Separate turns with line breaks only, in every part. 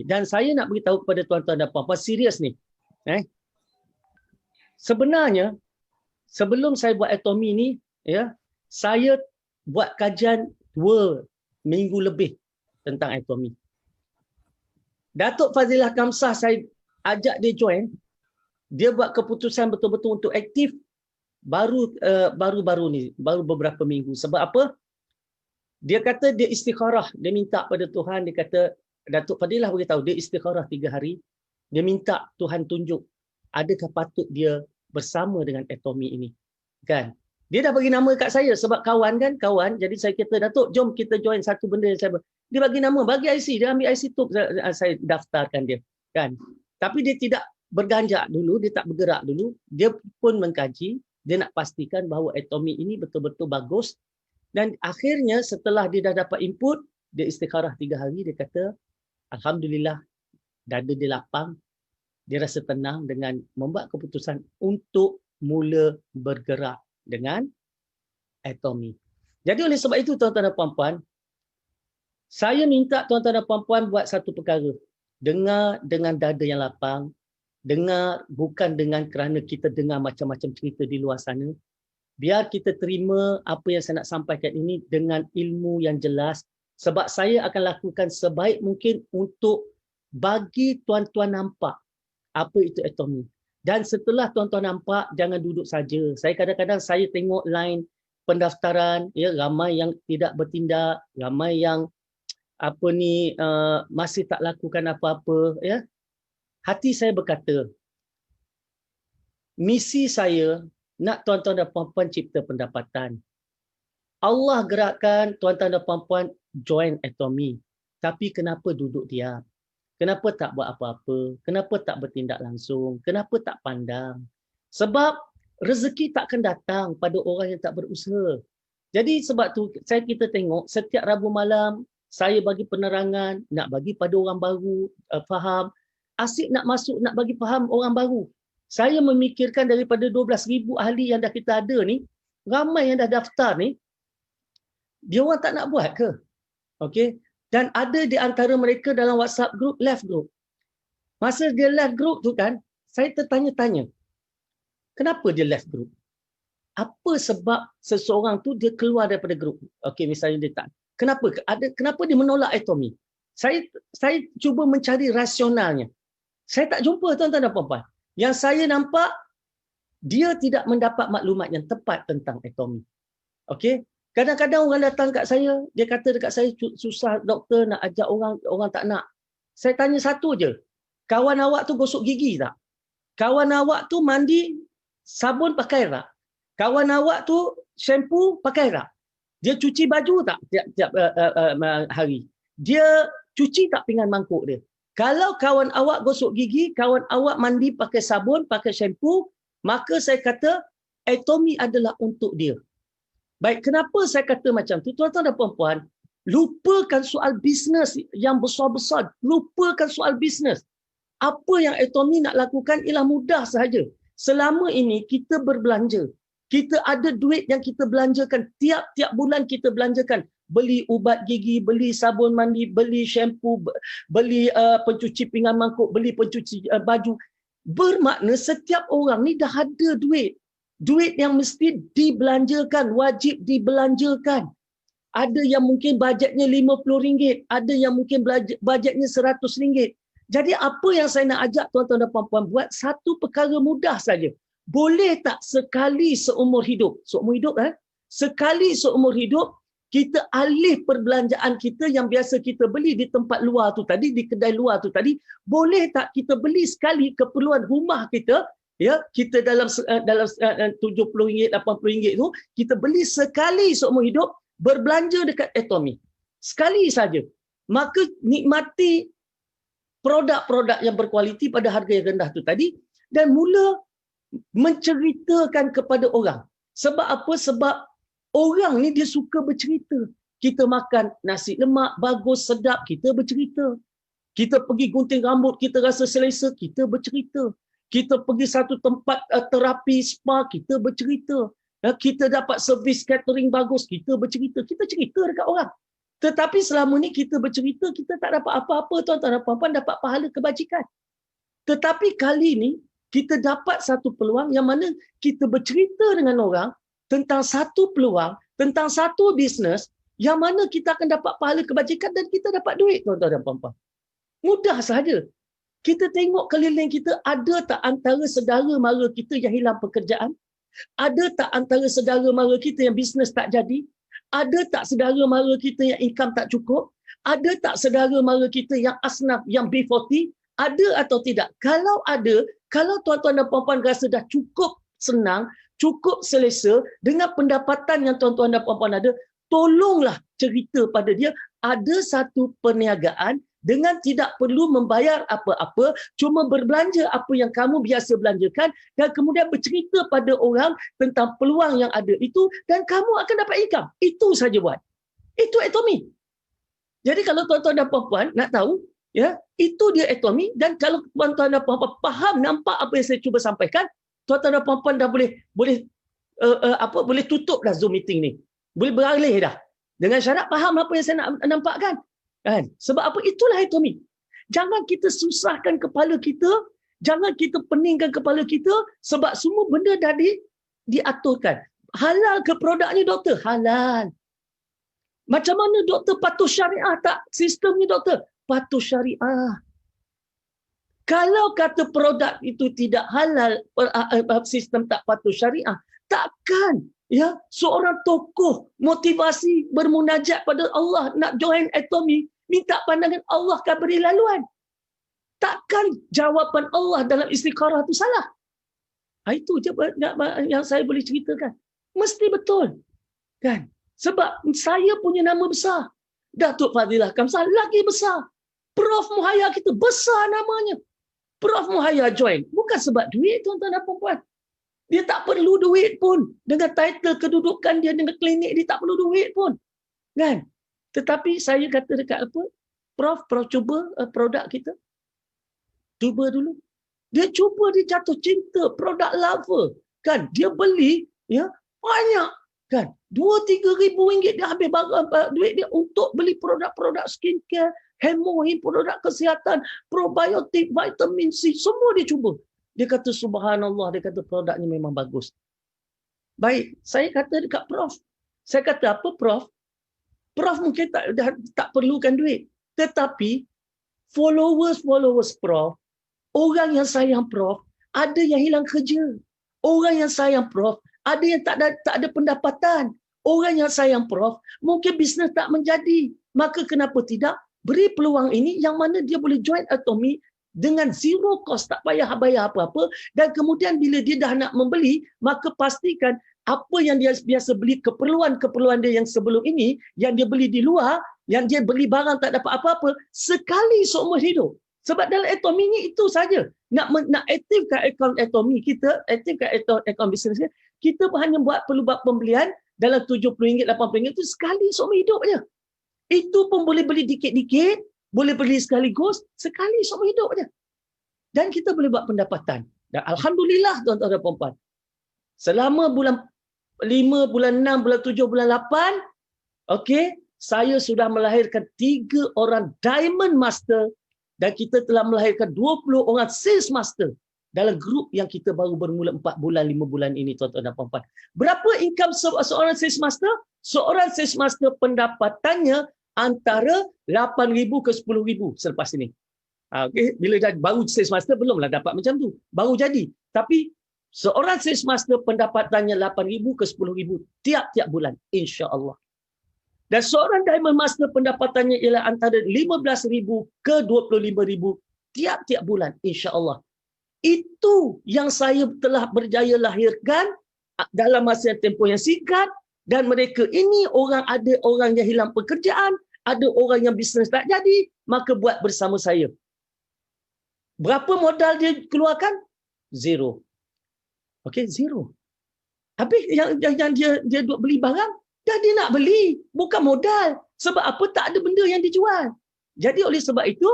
Dan saya nak beritahu kepada tuan-tuan dan puan-puan, serius ni. Sebenarnya, sebelum saya buat Atomy ni, ya, saya buat kajian 2 minggu lebih tentang Atomy. Datuk Fazilah Kamsah, saya ajak dia join. Dia buat keputusan betul-betul untuk aktif baru-baru ni, baru beberapa minggu. Sebab apa? Dia kata dia istikharah, dia minta pada Tuhan, dia kata, Datuk Fadilah beritahu, dia istikharah 3 hari, dia minta Tuhan tunjuk adakah patut dia bersama dengan Atomy ini. Kan? Dia dah bagi nama kat saya sebab kawan kan, kawan. Jadi saya kata, Datuk, jom kita join satu benda yang saya. Dia bagi nama, bagi IC, dia ambil IC tu, saya daftarkan dia. Kan? Tapi dia tidak berganjak dulu, dia tak bergerak dulu. Dia pun mengkaji, dia nak pastikan bahawa Atomy ini betul-betul bagus. Dan akhirnya setelah dia dah dapat input, dia istikharah 3 hari, dia kata, Alhamdulillah, dada dia lapang, dia rasa tenang dengan membuat keputusan untuk mula bergerak dengan Atomy. Jadi oleh sebab itu, tuan-tuan dan puan-puan, saya minta tuan-tuan dan puan-puan buat satu perkara. Dengar dengan dada yang lapang, dengar bukan dengan kerana kita dengar macam-macam cerita di luar sana. Biar kita terima apa yang saya nak sampaikan ini dengan ilmu yang jelas, sebab saya akan lakukan sebaik mungkin untuk bagi tuan-tuan nampak apa itu Atomy. Dan setelah tuan-tuan nampak, jangan duduk saja. Saya kadang-kadang saya tengok line pendaftaran, ya, ramai yang tidak bertindak, ramai yang masih tak lakukan apa-apa, ya. Hati saya berkata, misi saya nak tuan-tuan dan puan-puan cipta pendapatan. Allah gerakkan tuan-tuan dan puan-puan join Atomy. Tapi kenapa duduk diam? Kenapa tak buat apa-apa? Kenapa tak bertindak langsung? Kenapa tak pandang? Sebab rezeki tak akan datang pada orang yang tak berusaha. Jadi sebab tu kita tengok setiap Rabu malam saya bagi penerangan, nak bagi pada orang baru faham. Asyik nak masuk, nak bagi faham orang baru. Saya memikirkan daripada 12,000 ahli yang dah kita ada ni, ramai yang dah daftar ni, dia orang tak nak buat ke? Okey. Dan ada di antara mereka dalam WhatsApp group, left group. Masa dia left group tu kan, saya tertanya-tanya, kenapa dia left group? Apa sebab seseorang tu dia keluar daripada group? Okey, misalnya dia tak. Kenapa dia menolak Atomy? Saya cuba mencari rasionalnya. Saya tak jumpa, tuan-tuan dan puan-puan. Yang saya nampak, dia tidak mendapat maklumat yang tepat tentang Atomy. Okey? Kadang-kadang orang datang kat saya, dia kata dekat saya, susah doktor nak ajak orang tak nak. Saya tanya satu je, kawan awak tu gosok gigi tak? Kawan awak tu mandi sabun pakai tak? Kawan awak tu shampoo pakai tak? Dia cuci baju tak tiap hari? Dia cuci tak pinggan mangkuk dia? Kalau kawan awak gosok gigi, kawan awak mandi pakai sabun, pakai shampoo, maka saya kata Atomy adalah untuk dia. Baik, kenapa saya kata macam tu? Tuan-tuan dan puan-puan, lupakan soal bisnes yang besar-besar. Lupakan soal bisnes. Apa yang Atomy nak lakukan ialah mudah sahaja. Selama ini kita berbelanja. Kita ada duit yang kita belanjakan. Tiap-tiap bulan kita belanjakan. Beli ubat gigi, beli sabun mandi, beli shampoo, beli pencuci pinggan mangkuk, beli pencuci baju. Bermakna setiap orang ni dah ada duit. Duit yang mesti dibelanjakan, wajib dibelanjakan. Ada yang mungkin bajetnya RM50, ada yang mungkin bajetnya RM100. Jadi apa yang saya nak ajak tuan-tuan dan puan-puan buat, satu perkara mudah saja. Boleh tak sekali seumur hidup? Seumur hidup sekali seumur hidup, kita alih perbelanjaan kita yang biasa kita beli di tempat luar tu tadi, di kedai luar tu tadi, boleh tak kita beli sekali keperluan rumah kita, ya, kita dalam RM70, RM80 tu, kita beli sekali seumur hidup, berbelanja dekat Atomy. Sekali saja. Maka nikmati produk-produk yang berkualiti pada harga yang rendah tu tadi, dan mula menceritakan kepada orang. Sebab apa? Sebab orang ni dia suka bercerita. Kita makan nasi lemak, bagus, sedap, kita bercerita. Kita pergi gunting rambut, kita rasa selesa, kita bercerita. Kita pergi satu tempat terapi, spa, kita bercerita. Kita dapat servis catering bagus, kita bercerita. Kita cerita dekat orang. Tetapi selama ni kita bercerita, kita tak dapat apa-apa, tuan-tuan dan puan-puan, dapat pahala kebajikan. Tetapi kali ni, kita dapat satu peluang yang mana kita bercerita dengan orang tentang satu peluang, tentang satu bisnes, yang mana kita akan dapat pahala kebajikan dan kita dapat duit, tuan-tuan dan puan-puan. Mudah sahaja. Kita tengok keliling kita, ada tak antara saudara mara kita yang hilang pekerjaan? Ada tak antara saudara mara kita yang bisnes tak jadi? Ada tak saudara mara kita yang income tak cukup? Ada tak saudara mara kita yang asnaf, yang B40? Ada atau tidak? Kalau ada, kalau tuan-tuan dan puan-puan rasa dah cukup senang, cukup selesa dengan pendapatan yang tuan-tuan dan puan-puan ada, tolonglah cerita pada dia, ada satu perniagaan dengan tidak perlu membayar apa-apa, cuma berbelanja apa yang kamu biasa belanjakan dan kemudian bercerita pada orang tentang peluang yang ada itu dan kamu akan dapat income. Itu saja buat. Itu atomi. Jadi kalau tuan-tuan dan puan-puan nak tahu, ya, itu dia atomi, dan kalau tuan-tuan dan puan-puan faham, nampak apa yang saya cuba sampaikan, tuan-tuan dan puan-puan dah boleh tutup dah Zoom meeting ni. Boleh beralih dah. Dengan syarat faham apa yang saya nak nampakkan. Kan? Sebab apa? Itulah atomi. Jangan kita susahkan kepala kita, jangan kita peningkan kepala kita, sebab semua benda dah diaturkan. Halal ke produknya doktor? Halal. Macam mana doktor patuh syariah tak sistemnya doktor? Patuh syariah. Kalau kata produk itu tidak halal, sistem tak patuh syariah, takkan ya seorang tokoh motivasi bermunajat pada Allah nak join atomi, minta pandangan Allah akan beri laluan. Takkan jawapan Allah dalam istikharah itu salah. Itu je yang saya boleh ceritakan. Mesti betul. Kan? Sebab saya punya nama besar. Datuk Fadilah Kamsah lagi besar. Prof Muhaya kita besar namanya. Prof Muhaya join. Bukan sebab duit, tuan-tuan dan puan-puan. Dia tak perlu duit pun. Dengan title kedudukan dia, dengan klinik dia tak perlu duit pun. Kan? Tetapi saya kata dekat apa? Prof cuba produk kita. Cuba dulu. Dia cuba, dia jatuh cinta, produk lover. Kan? Dia beli, ya, banyak. Kan? 2-3 ribu ringgit dia habis duit dia untuk beli produk-produk skincare, hemoin, produk kesihatan, probiotik, vitamin C, semua dia cuba. Dia kata subhanallah, dia kata produknya memang bagus. Baik, saya kata dekat Prof. Saya kata apa Prof? Prof mungkin tak perlukan duit. Tetapi followers Prof, orang yang sayang Prof, ada yang hilang kerja. Orang yang sayang Prof, ada yang tak ada pendapatan. Orang yang sayang Prof, mungkin bisnes tak menjadi. Maka kenapa tidak beri peluang ini yang mana dia boleh join atomi dengan zero cost, tak payah bayar apa-apa, dan kemudian bila dia dah nak membeli, maka pastikan apa yang dia biasa beli, keperluan dia yang sebelum ini, yang dia beli di luar, yang dia beli barang tak dapat apa-apa, sekali seumur hidup. Sebab dalam atomi ni itu saja. Nak aktifkan akaun atomi kita, aktifkan akaun bisnes kita hanya perlu buat pembelian dalam RM70, RM80 itu sekali seumur hidup je. Itu pun boleh beli dikit-dikit, boleh beli sekaligus, sekali seumur hidup je. Dan kita boleh buat pendapatan. Dan alhamdulillah tuan-tuan dan puan-puan, selama bulan 5, bulan 6, bulan 7, bulan 8, okey, saya sudah melahirkan 3 orang Diamond Master dan kita telah melahirkan 20 orang Sales Master dalam grup yang kita baru bermula 4 bulan, 5 bulan ini, tuan-tuan dan puan-puan. Berapa income seorang Sales Master? Seorang Sales Master pendapatannya antara 8,000 ke 10,000 selepas ini. Okay. Bila dah baru Sales Master, belumlah dapat macam tu. Baru jadi. Tapi seorang Sales Master pendapatannya 8,000 ke 10,000 tiap-tiap bulan, insya-Allah. Dan seorang Diamond Master pendapatannya ialah antara 15,000 ke 25,000 tiap-tiap bulan, insya-Allah. Itu yang saya telah berjaya lahirkan dalam masa tempoh yang singkat, dan mereka ini ada orang yang hilang pekerjaan, ada orang yang bisnes tak jadi, maka buat bersama saya. Berapa modal dia keluarkan? Zero. Okey, zero. Habis yang dia duk beli barang, dah dia nak beli, bukan modal. Sebab apa? Tak ada benda yang dijual. Jadi oleh sebab itu,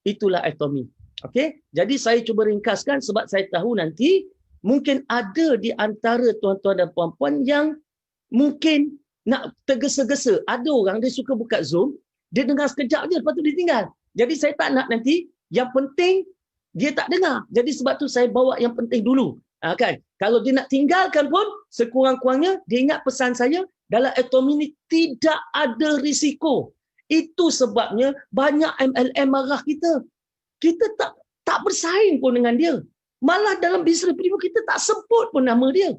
itulah atomi. Okey, jadi saya cuba ringkaskan sebab saya tahu nanti mungkin ada di antara tuan-tuan dan puan-puan yang mungkin nak tergesa-gesa. Ada orang dia suka buka Zoom, dia dengar sekejap je, lepas tu dia tinggal. Jadi saya tak nak nanti, yang penting dia tak dengar. Jadi sebab tu saya bawa yang penting dulu. Kan? Kalau dia nak tinggalkan pun, sekurang-kurangnya dia ingat pesan saya, dalam atomi ni tidak ada risiko. Itu sebabnya banyak MLM marah kita. Kita tak bersaing pun dengan dia. Malah dalam bisnes pribadi kita tak sebut pun nama dia.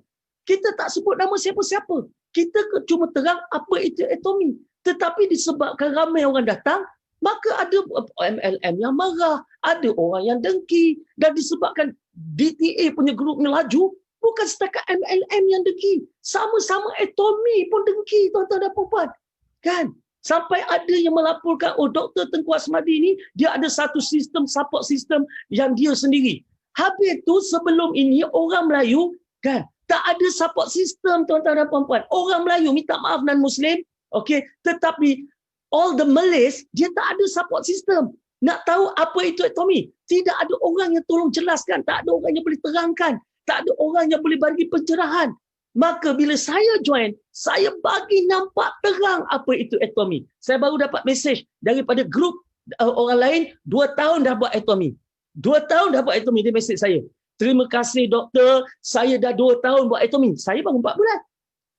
Kita tak sebut nama siapa-siapa. Kita cuma terang apa itu atomi. Tetapi disebabkan ramai orang datang, maka ada MLM yang marah, ada orang yang dengki, dan disebabkan DTA punya grupnya laju, bukan setakat MLM yang dengki. Sama-sama atomi pun dengki, tuan-tuan dan puan-puan. Kan? Sampai ada yang melaporkan, oh Dr. Tengku Asmadi ni, dia ada satu sistem, support system yang dia sendiri. Habis tu sebelum ini, orang Melayu, kan, tak ada support system, tuan-tuan dan puan-puan. Orang Melayu, minta maaf non-Muslim, okay, tetapi all the Malays, dia tak ada support system. Nak tahu apa itu atomi? Tidak ada orang yang tolong jelaskan. Tak ada orang yang boleh terangkan. Tak ada orang yang boleh bagi pencerahan. Maka bila saya join, saya bagi nampak terang apa itu atomi. Saya baru dapat mesej daripada grup orang lain, 2 tahun dah buat atomi. 2 tahun dah buat atomi, dia mesej saya. Terima kasih doktor, saya dah 2 tahun buat atomi. Saya baru 4 bulan.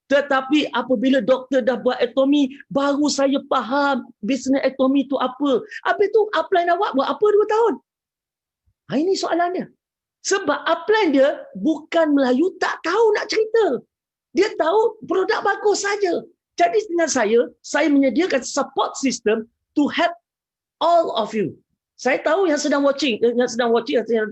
Tetapi apabila doktor dah buat atomi, baru saya faham bisnes atomi itu apa. Habis tu upline awak buat apa 2 tahun? Ini soalannya. Sebab upline dia bukan Melayu, tak tahu nak cerita. Dia tahu produk bagus saja. Jadi dengan saya menyediakan support system to help all of you. Saya tahu yang sedang watching, yang sedang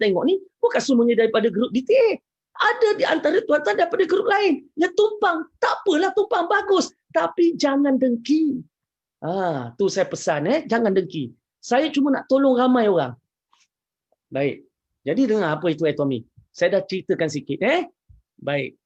tengok ni, bukan semuanya daripada grup DTA. Ada di antara tuan-tuan daripada grup lain yang tumpang. Tak apalah, tumpang bagus. Tapi jangan dengki. Tu saya pesan, jangan dengki. Saya cuma nak tolong ramai orang. Baik. Jadi dengar apa itu atomi. Saya dah ceritakan sikit. Baik.